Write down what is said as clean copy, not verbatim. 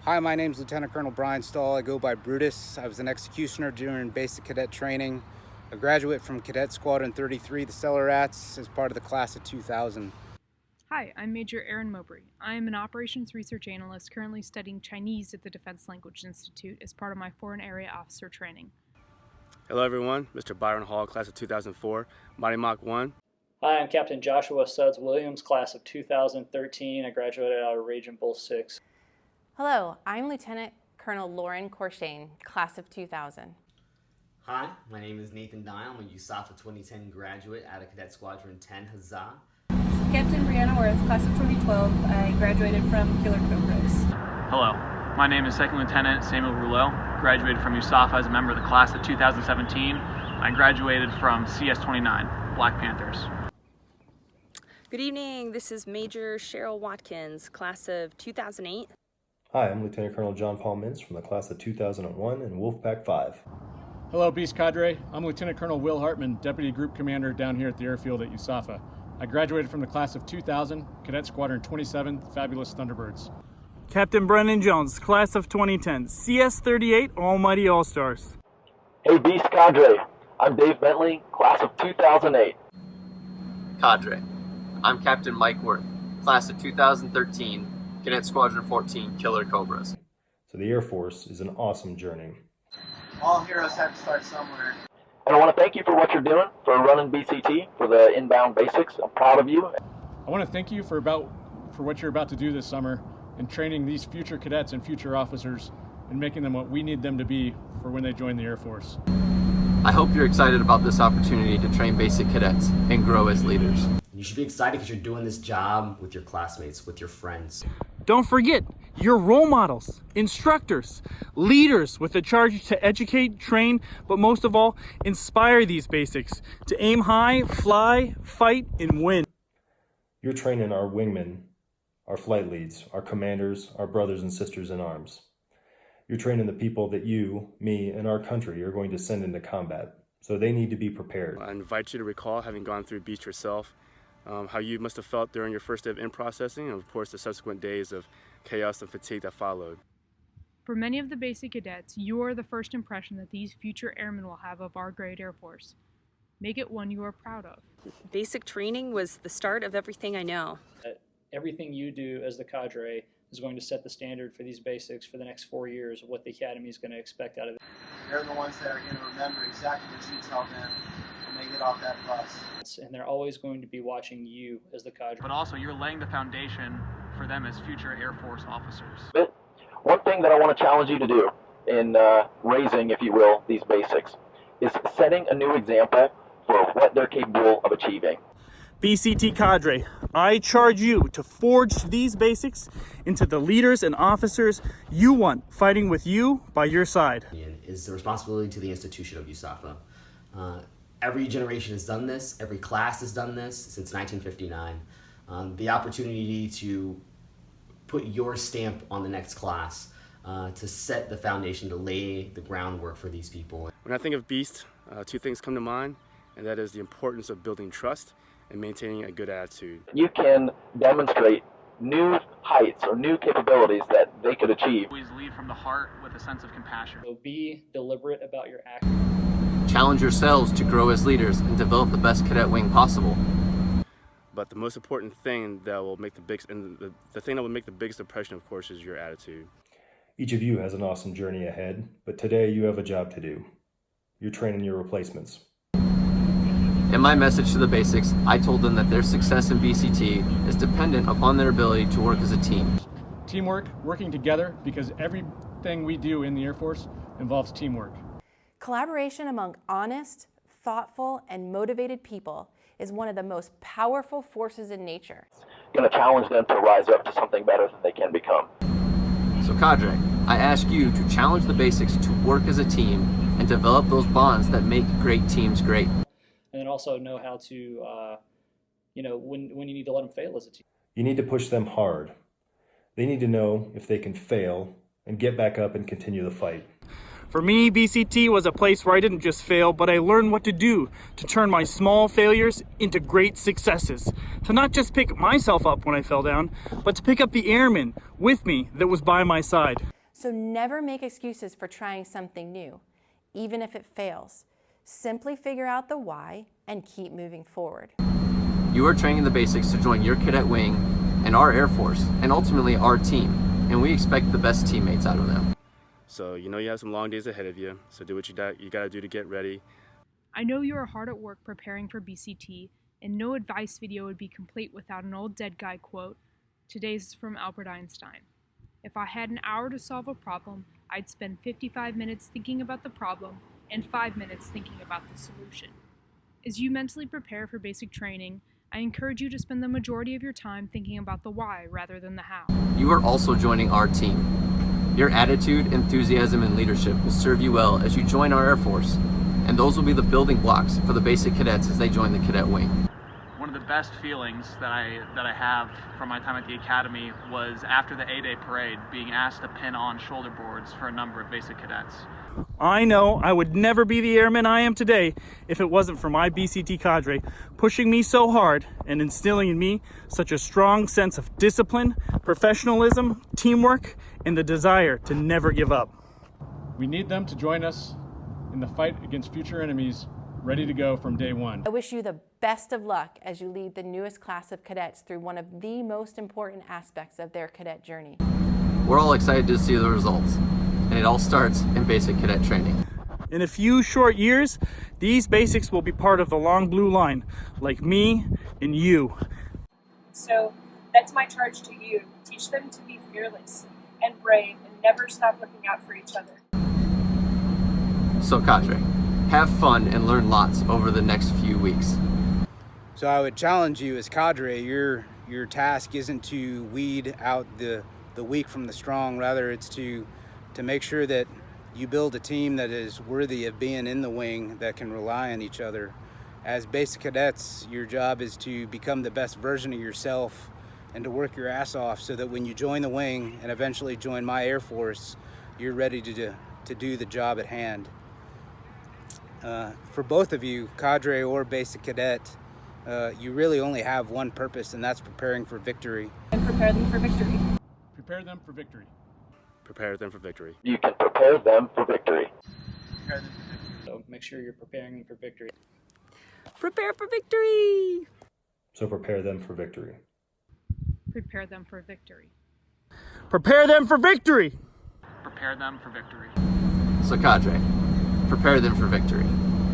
Hi, my name is Lieutenant Colonel Brian Stahl. I go by Brutus. I was an executioner during basic cadet training, a graduate from Cadet Squadron 33, the Stellar Rats, as part of the class of 2000. Hi, I'm Major Aaron Mowbray. I am an operations research analyst currently studying Chinese at the Defense Language Institute as part of my foreign area officer training. Hello everyone, Mr. Byron Hall, class of 2004, Mighty Mach 1. Hi, I'm Captain Joshua Sudds Williams, class of 2013. I graduated out of Raging Bull 6. Hello, I'm Lieutenant Colonel Lauren Corshane, class of 2000. Hi, my name is Nathan Dial. I'm a USAFA 2010 graduate out of Cadet Squadron 10, Huzzah. Captain Brianna Worth, class of 2012. I graduated from Killer Cobras. Hello, my name is Second Lieutenant Samuel Rouleau, graduated from USAFA as a member of the class of 2017. I graduated from CS-29, Black Panthers. Good evening, this is Major Cheryl Watkins, class of 2008. Hi, I'm Lieutenant Colonel John Paul Mintz from the class of 2001 and Wolfpack 5. Hello, Beast Cadre. I'm Lieutenant Colonel Will Hartman, Deputy Group Commander down here at the airfield at USAFA. I graduated from the class of 2000, Cadet Squadron 27, Fabulous Thunderbirds. Captain Brennan Jones, class of 2010, CS-38, Almighty All-Stars. Hey, Beast Cadre. I'm Dave Bentley, class of 2008. Cadre. I'm Captain Mike Worth, class of 2013, Cadet Squadron 14, Killer Cobras. So the Air Force is an awesome journey. All heroes have to start somewhere. And I want to thank you for what you're doing, for running BCT, for the inbound basics. I'm proud of you. I want to thank you for what you're about to do this summer in training these future cadets and future officers and making them what we need them to be for when they join the Air Force. I hope you're excited about this opportunity to train basic cadets and grow as leaders. You should be excited because you're doing this job with your classmates, with your friends. Don't forget, your role models, instructors, leaders with the charge to educate, train, but most of all, inspire these basics to aim high, fly, fight, and win. You're training our wingmen, our flight leads, our commanders, our brothers and sisters in arms. You're training the people that you, me, and our country are going to send into combat, so they need to be prepared. I invite you to recall, having gone through Beast yourself, how you must have felt during your first day of in-processing, and of course the subsequent days of chaos and fatigue that followed. For many of the basic cadets, you are the first impression that these future airmen will have of our great Air Force. Make it one you are proud of. Basic training was the start of everything I know. Everything you do as the cadre is going to set the standard for these basics for the next 4 years of what the Academy is going to expect out of it. They're the ones that are going to remember exactly what you tell them when they get off that bus. And they're always going to be watching you as the cadre. But also, you're laying the foundation for them as future Air Force officers. But one thing that I want to challenge you to do in raising, if you will, these basics is setting a new example for what they're capable of achieving. BCT Cadre, I charge you to forge these basics into the leaders and officers you want, fighting with you by your side. Is the responsibility to the institution of USAFA. Every generation has done this, every class has done this since 1959. The opportunity to put your stamp on the next class, to set the foundation, to lay the groundwork for these people. When I think of Beast, two things come to mind, and that is the importance of building trust and maintaining a good attitude. You can demonstrate new heights or new capabilities that they could achieve. Always lead from the heart with a sense of compassion. So be deliberate about your actions. Challenge yourselves to grow as leaders and develop the best cadet wing possible. But the most important thing that will make the biggest impression, of course, is your attitude. Each of you has an awesome journey ahead, but today you have a job to do. You're training your replacements. In my message to the basics, I told them that their success in BCT is dependent upon their ability to work as a team. Teamwork, working together, because everything we do in the Air Force involves teamwork. Collaboration among honest, thoughtful, and motivated people is one of the most powerful forces in nature. Going to challenge them to rise up to something better than they can become. So Cadre, I ask you to challenge the basics to work as a team and develop those bonds that make great teams great. And then also know how to, when you need to let them fail as a team. You need to push them hard. They need to know if they can fail and get back up and continue the fight. For me, BCT was a place where I didn't just fail, but I learned what to do to turn my small failures into great successes. To not just pick myself up when I fell down, but to pick up the airman with me that was by my side. So never make excuses for trying something new, even if it fails. Simply figure out the why and keep moving forward. You are training the basics to join your cadet wing and our Air Force, and ultimately our team, and we expect the best teammates out of them. So you know you have some long days ahead of you, so do what you got to do to get ready. I know you are hard at work preparing for BCT, and no advice video would be complete without an old dead guy quote. Today's is from Albert Einstein. If I had an hour to solve a problem, I'd spend 55 minutes thinking about the problem and 5 minutes thinking about the solution. As you mentally prepare for basic training, I encourage you to spend the majority of your time thinking about the why rather than the how. You are also joining our team. Your attitude, enthusiasm, and leadership will serve you well as you join our Air Force, and those will be the building blocks for the basic cadets as they join the cadet wing. One of the best feelings that I have from my time at the Academy was after the A-Day parade being asked to pin on shoulder boards for a number of basic cadets. I know I would never be the airman I am today if it wasn't for my BCT cadre pushing me so hard and instilling in me such a strong sense of discipline, professionalism, teamwork, and the desire to never give up. We need them to join us in the fight against future enemies, ready to go from day one. I wish you the best of luck as you lead the newest class of cadets through one of the most important aspects of their cadet journey. We're all excited to see the results, and it all starts in basic cadet training. In a few short years, these basics will be part of the long blue line, like me and you. So that's my charge to you. Teach them to be fearless and brave and never stop looking out for each other. So Cadre, have fun and learn lots over the next few weeks. So I would challenge you as cadre, your task isn't to weed out the weak from the strong, rather it's to make sure that you build a team that is worthy of being in the wing, that can rely on each other. As basic cadets, your job is to become the best version of yourself and to work your ass off so that when you join the wing and eventually join my Air Force, you're ready to do the job at hand. For both of you, cadre or basic cadet, you really only have one purpose, and that's preparing for victory. And prepare them for victory. Prepare them for victory. Prepare them for victory. You can prepare them for victory. So make sure you're preparing them for victory. Prepare for victory! So prepare them for victory. Prepare them for victory. Prepare them for victory! Prepare them for victory. So Cadre, prepare them for victory.